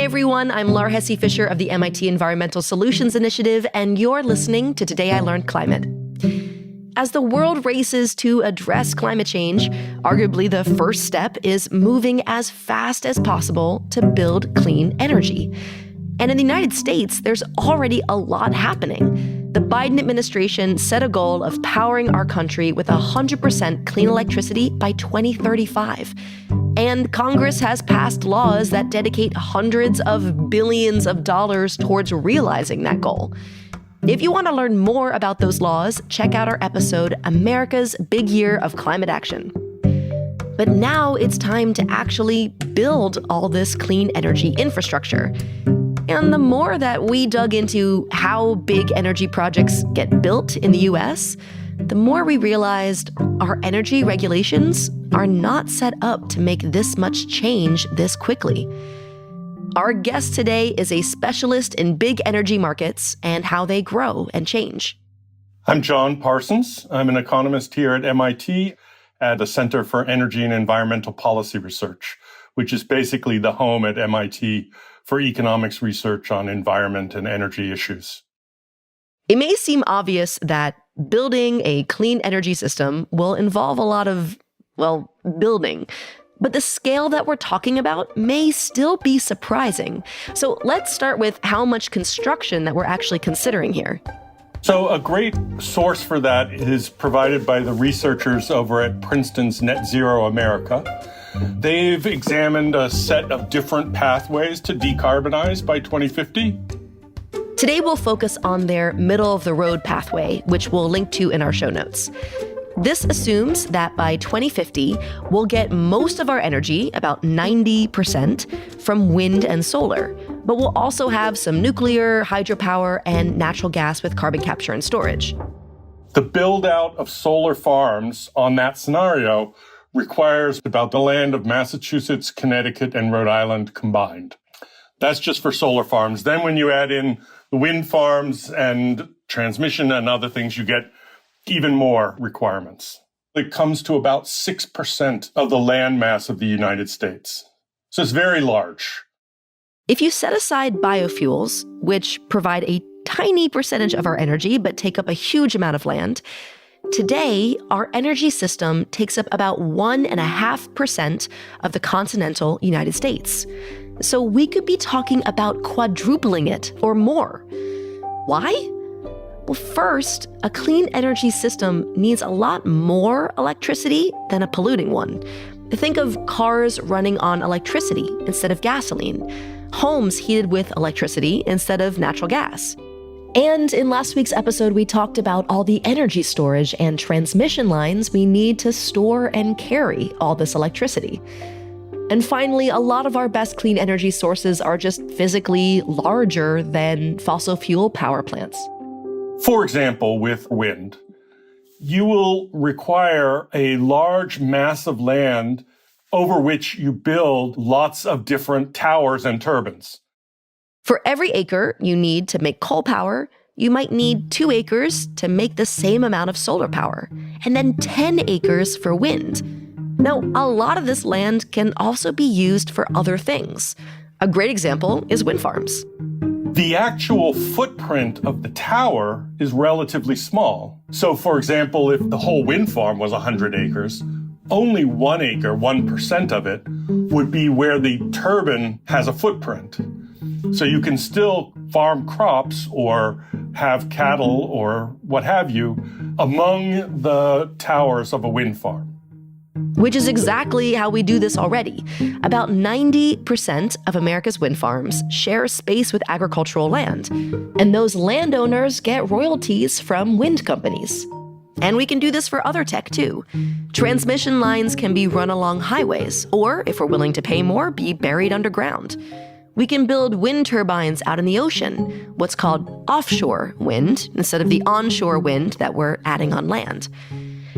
everyone, I'm Laur Hesse-Fischer of the MIT Environmental Solutions Initiative, and you're listening to Today I Learned Climate. As the world races to address climate change, arguably the first step is moving as fast as possible to build clean energy. And in the United States, there's already a lot happening. The Biden administration set a goal of powering our country with 100% clean electricity by 2035. And Congress has passed laws that dedicate hundreds of billions of dollars towards realizing that goal. If you want to learn more about those laws, check out our episode, America's Big Year of Climate Action. But now it's time to actually build all this clean energy infrastructure. And the more that we dug into how big energy projects get built in the US, the more we realized our energy regulations are not set up to make this much change this quickly. Our guest today is a specialist in big energy markets and how they grow and change. I'm John Parsons. I'm an economist here at MIT at the Center for Energy and Environmental Policy Research, which is basically the home at MIT for economics research on environment and energy issues. It may seem obvious that building a clean energy system will involve a lot of, building. But the scale that we're talking about may still be surprising. So let's start with how much construction that we're actually considering here. So a great source for that is provided by the researchers over at Princeton's Net Zero America. They've examined a set of different pathways to decarbonize by 2050. Today we'll focus on their middle-of-the-road pathway, which we'll link to in our show notes. This assumes that by 2050, we'll get most of our energy, about 90%, from wind and solar. But we'll also have some nuclear, hydropower, and natural gas with carbon capture and storage. The build-out of solar farms on that scenario requires about the land of Massachusetts, Connecticut, and Rhode Island combined. That's just for solar farms. Then when you add in the wind farms and transmission and other things, you get even more requirements. It comes to about 6% of the land mass of the United States. So it's very large. If you set aside biofuels, which provide a tiny percentage of our energy but take up a huge amount of land, today our energy system takes up about 1.5% of the continental United States. So we could be talking about quadrupling it or more. Why? Well, first, a clean energy system needs a lot more electricity than a polluting one. Think of cars running on electricity instead of gasoline, homes heated with electricity instead of natural gas. And in last week's episode, we talked about all the energy storage and transmission lines we need to store and carry all this electricity. And finally, a lot of our best clean energy sources are just physically larger than fossil fuel power plants. For example, with wind, you will require a large mass of land over which you build lots of different towers and turbines. For every acre you need to make coal power, you might need 2 acres to make the same amount of solar power, and then 10 acres for wind. Now, a lot of this land can also be used for other things. A great example is wind farms. The actual footprint of the tower is relatively small. So, for example, if the whole wind farm was 100 acres, only 1 acre, 1% of it, would be where the turbine has a footprint. So you can still farm crops or have cattle or what have you among the towers of a wind farm. Which is exactly how we do this already. About 90% of America's wind farms share space with agricultural land, and those landowners get royalties from wind companies. And we can do this for other tech too. Transmission lines can be run along highways, or if we're willing to pay more, be buried underground. We can build wind turbines out in the ocean, what's called offshore wind, instead of the onshore wind that we're adding on land.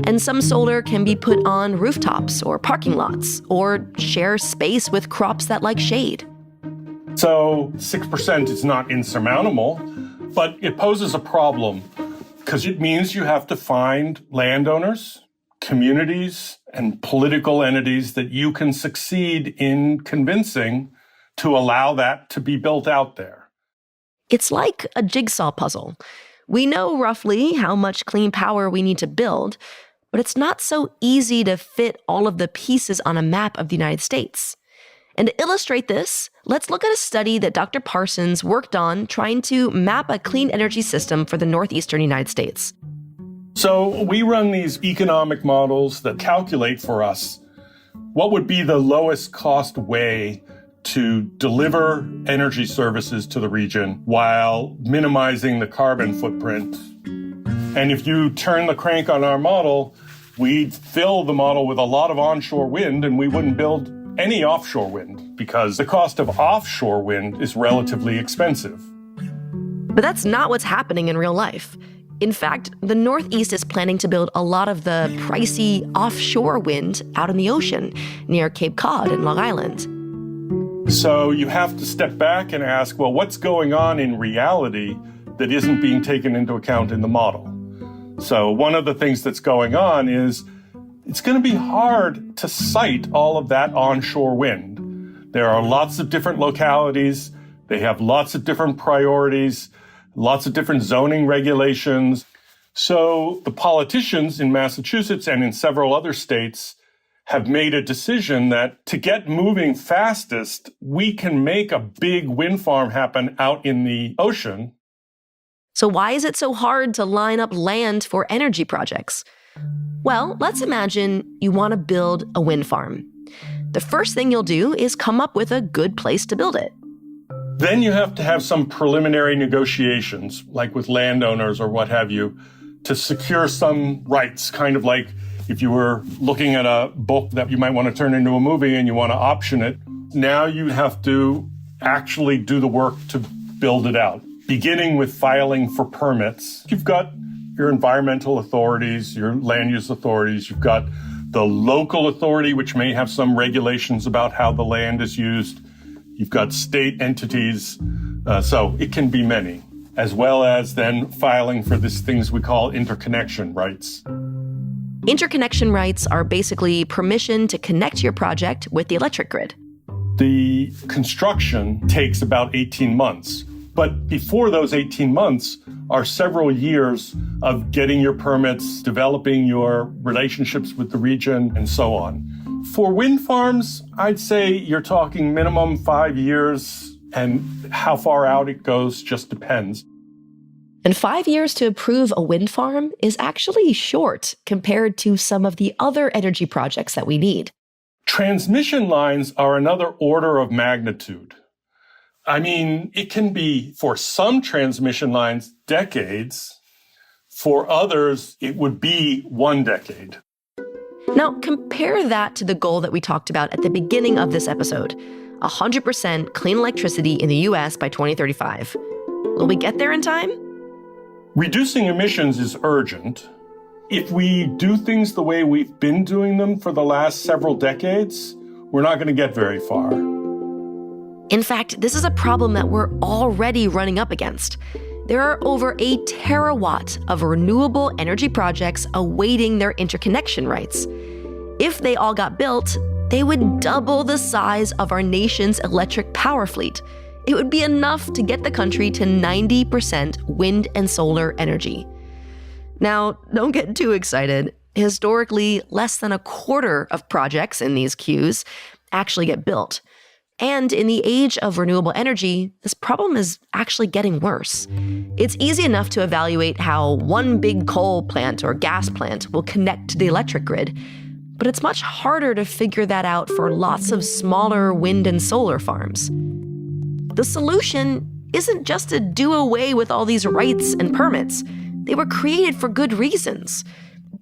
And some solar can be put on rooftops or parking lots, or share space with crops that like shade. So 6% is not insurmountable, but it poses a problem because it means you have to find landowners, communities, and political entities that you can succeed in convincing to allow that to be built out there. It's like a jigsaw puzzle. We know roughly how much clean power we need to build, but it's not so easy to fit all of the pieces on a map of the United States. And to illustrate this, let's look at a study that Dr. Parsons worked on trying to map a clean energy system for the northeastern United States. So we run these economic models that calculate for us what would be the lowest cost way to deliver energy services to the region while minimizing the carbon footprint. And if you turn the crank on our model, we'd fill the model with a lot of onshore wind and we wouldn't build any offshore wind because the cost of offshore wind is relatively expensive. But that's not what's happening in real life. In fact, the Northeast is planning to build a lot of the pricey offshore wind out in the ocean near Cape Cod and Long Island. So you have to step back and ask, well, what's going on in reality that isn't being taken into account in the model? So one of the things that's going on is it's going to be hard to site all of that onshore wind. There are lots of different localities. They have lots of different priorities, lots of different zoning regulations. So the politicians in Massachusetts and in several other states have made a decision that to get moving fastest, we can make a big wind farm happen out in the ocean. So why is it so hard to line up land for energy projects? Well, let's imagine you want to build a wind farm. The first thing you'll do is come up with a good place to build it. Then you have to have some preliminary negotiations, like with landowners or what have you, to secure some rights, kind of like if you were looking at a book that you might want to turn into a movie and you want to option it. Now you have to actually do the work to build it out, beginning with filing for permits. You've got your environmental authorities, your land use authorities, you've got the local authority, which may have some regulations about how the land is used. You've got state entities, so it can be many, as well as then filing for these things we call interconnection rights. Interconnection rights are basically permission to connect your project with the electric grid. The construction takes about 18 months. But before those 18 months are several years of getting your permits, developing your relationships with the region, and so on. For wind farms, I'd say you're talking minimum 5 years, and how far out it goes just depends. And 5 years to approve a wind farm is actually short compared to some of the other energy projects that we need. Transmission lines are another order of magnitude. I mean, it can be, for some transmission lines, decades. For others, it would be 1 decade. Now, compare that to the goal that we talked about at the beginning of this episode, 100% clean electricity in the US by 2035. Will we get there in time? Reducing emissions is urgent. If we do things the way we've been doing them for the last several decades, we're not going to get very far. In fact, this is a problem that we're already running up against. There are over a terawatt of renewable energy projects awaiting their interconnection rights. If they all got built, they would double the size of our nation's electric power fleet. It would be enough to get the country to 90% wind and solar energy. Now, don't get too excited. Historically, less than a quarter of projects in these queues actually get built. And in the age of renewable energy, this problem is actually getting worse. It's easy enough to evaluate how one big coal plant or gas plant will connect to the electric grid, but it's much harder to figure that out for lots of smaller wind and solar farms. The solution isn't just to do away with all these rights and permits. They were created for good reasons.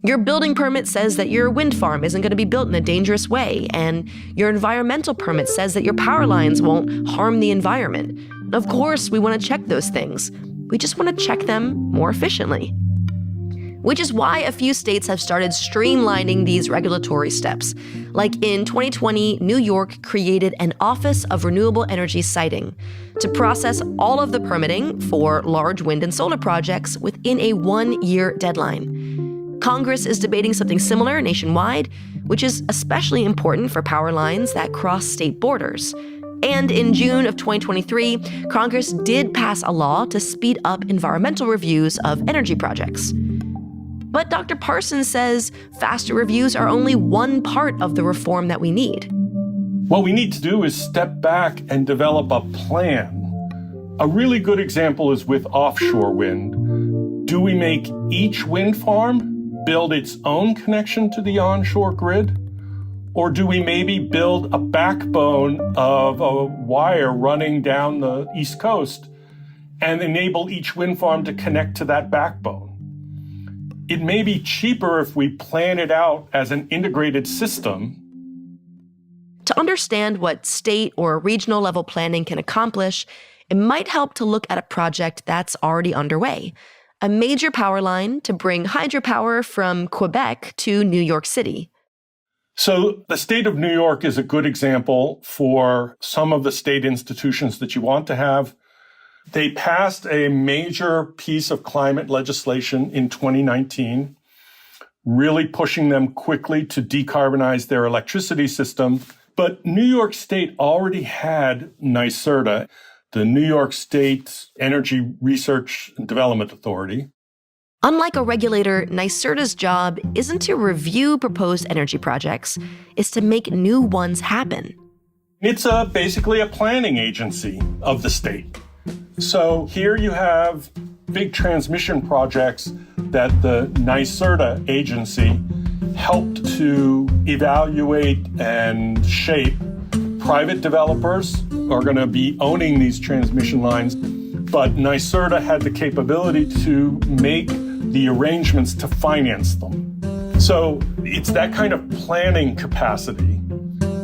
Your building permit says that your wind farm isn't going to be built in a dangerous way, and your environmental permit says that your power lines won't harm the environment. Of course, we want to check those things. We just want to check them more efficiently. Which is why a few states have started streamlining these regulatory steps. Like in 2020, New York created an Office of Renewable Energy Siting to process all of the permitting for large wind and solar projects within a 1-year deadline. Congress is debating something similar nationwide, which is especially important for power lines that cross state borders. And in June of 2023, Congress did pass a law to speed up environmental reviews of energy projects. But Dr. Parsons says faster reviews are only one part of the reform that we need. What we need to do is step back and develop a plan. A really good example is with offshore wind. Do we make each wind farm build its own connection to the onshore grid? Or do we maybe build a backbone of a wire running down the East Coast and enable each wind farm to connect to that backbone? It may be cheaper if we plan it out as an integrated system. To understand what state or regional level planning can accomplish, it might help to look at a project that's already underway. A major power line to bring hydropower from Quebec to New York City. So the state of New York is a good example for some of the state institutions that you want to have. They passed a major piece of climate legislation in 2019, really pushing them quickly to decarbonize their electricity system. But New York State already had NYSERDA, the New York State Energy Research and Development Authority. Unlike a regulator, NYSERDA's job isn't to review proposed energy projects, it's to make new ones happen. It's basically a planning agency of the state. So here you have big transmission projects that the NYSERDA agency helped to evaluate and shape. Private developers are going to be owning these transmission lines, but NYSERDA had the capability to make the arrangements to finance them. So it's that kind of planning capacity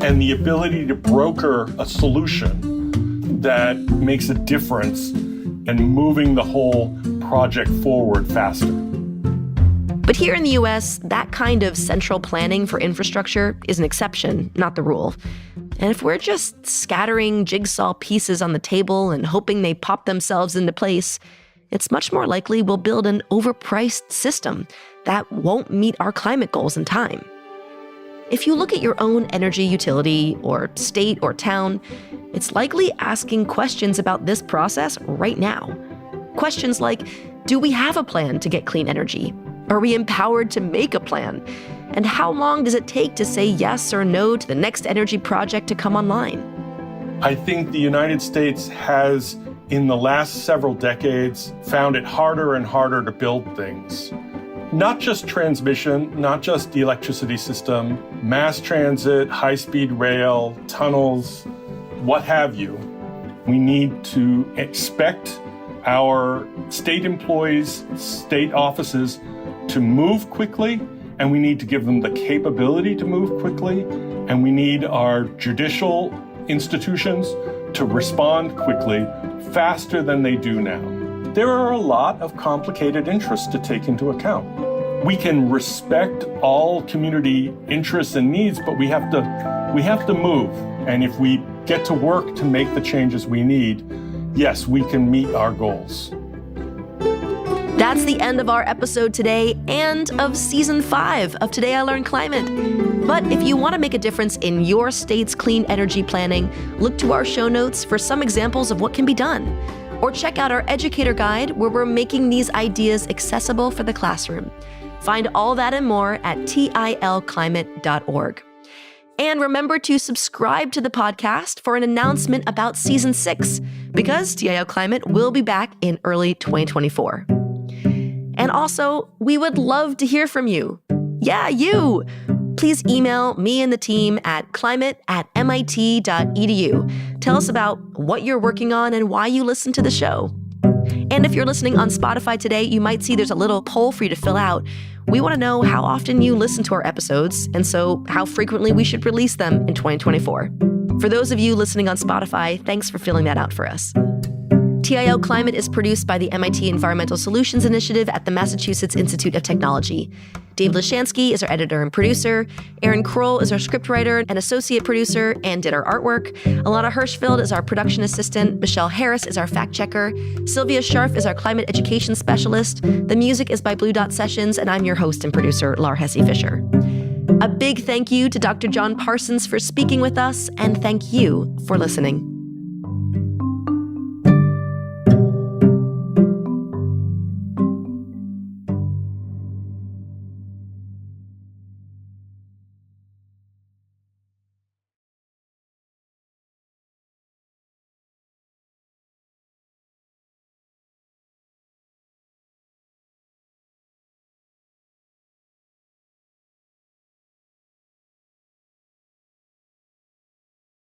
and the ability to broker a solution that makes a difference in moving the whole project forward faster. But here in the US, that kind of central planning for infrastructure is an exception, not the rule. And if we're just scattering jigsaw pieces on the table and hoping they pop themselves into place, it's much more likely we'll build an overpriced system that won't meet our climate goals in time. If you look at your own energy utility or state or town, it's likely asking questions about this process right now. Questions like, do we have a plan to get clean energy? Are we empowered to make a plan? And how long does it take to say yes or no to the next energy project to come online? I think the United States has, in the last several decades, found it harder and harder to build things. Not just transmission, not just the electricity system, mass transit, high-speed rail, tunnels, what have you. We need to expect our state employees, state offices to move quickly, and we need to give them the capability to move quickly, and we need our judicial institutions to respond quickly, faster than they do now. There are a lot of complicated interests to take into account. We can respect all community interests and needs, but we have to move. And if we get to work to make the changes we need, yes, we can meet our goals. That's the end of our episode today and of Season 5 of Today I Learned Climate. But if you want to make a difference in your state's clean energy planning, look to our show notes for some examples of what can be done. Or check out our educator guide where we're making these ideas accessible for the classroom. Find all that and more at tilclimate.org. And remember to subscribe to the podcast for an announcement about Season 6, because TIL Climate will be back in early 2024. And also, we would love to hear from you. Yeah, you! Please email me and the team at climate@mit.edu. Tell us about what you're working on and why you listen to the show. And if you're listening on Spotify today, you might see there's a little poll for you to fill out. We want to know how often you listen to our episodes, and so how frequently we should release them in 2024. For those of you listening on Spotify, thanks for filling that out for us. TIL Climate is produced by the MIT Environmental Solutions Initiative at the Massachusetts Institute of Technology. Dave Lishansky is our editor and producer. Aaron Krol is our scriptwriter and associate producer and did our artwork. Ilana Hirschfeld is our production assistant. Michelle Harris is our fact checker. Sylvia Scharf is our climate education specialist. The music is by Blue Dot Sessions, and I'm your host and producer, Laur Hesse Fisher. A big thank you to Dr. John Parsons for speaking with us, and thank you for listening.